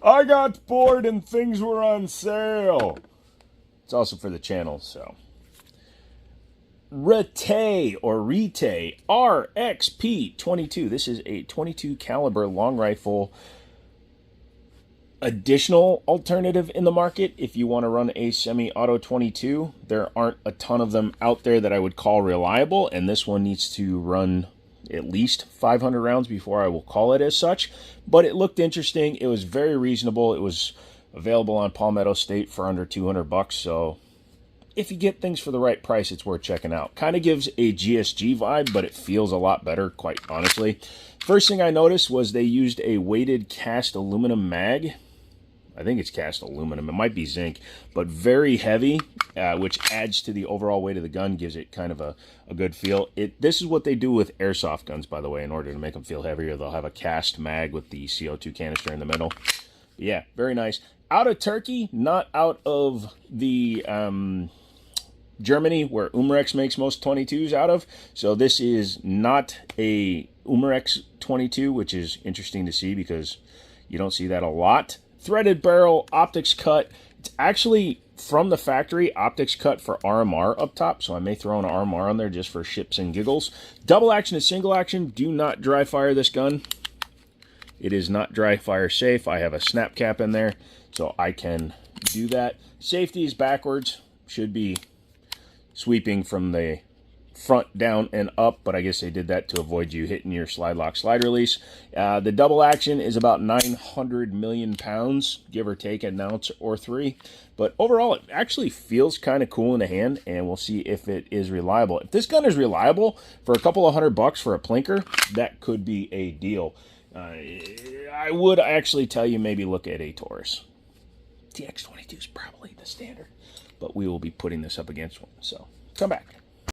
I got bored and things were on sale. It's also for the channel, so. Retay RXP 22. This is a 22 caliber long rifle. Additional alternative in the market if you want to run a semi-auto 22. There aren't a ton of them out there that I would call reliable, and this one needs to run at least 500 rounds before I will call it as such. But it looked interesting. It was very reasonable. It was available on Palmetto State for under 200 bucks. So if you get things for the right price, it's worth checking out. Kind of gives a GSG vibe, but it feels a lot better, quite honestly. First thing I noticed was they used a weighted cast aluminum mag. I think it's cast aluminum. It might be zinc, but very heavy, which adds to the overall weight of the gun, gives it kind of a good feel. This is what they do with airsoft guns, by the way, in order to make them feel heavier. They'll have a cast mag with the CO2 canister in the middle. But yeah, very nice. Out of Turkey, not out of the Germany, where Umarex makes most 22s out of. So this is not a Umarex 22, which is interesting to see because you don't see that a lot. Threaded barrel, optics cut. It's actually from the factory, optics cut for RMR up top, so I may throw an RMR on there just for ships and giggles. Double action and single action. Do not dry fire this gun. It is not dry fire safe. I have a snap cap in there, so I can do that. Safety is backwards. Should be sweeping from the front down and up, but I guess they did that to avoid you hitting your slide lock slide release. The double action is about 900 million pounds, give or take an ounce or three. But overall, it actually feels kind of cool in the hand, and we'll see if it is reliable. If this gun is reliable for a couple of $100 for a plinker, that could be a deal. I would actually tell you maybe look at a Taurus. TX22 is probably the standard, but we will be putting this up against one, so come back.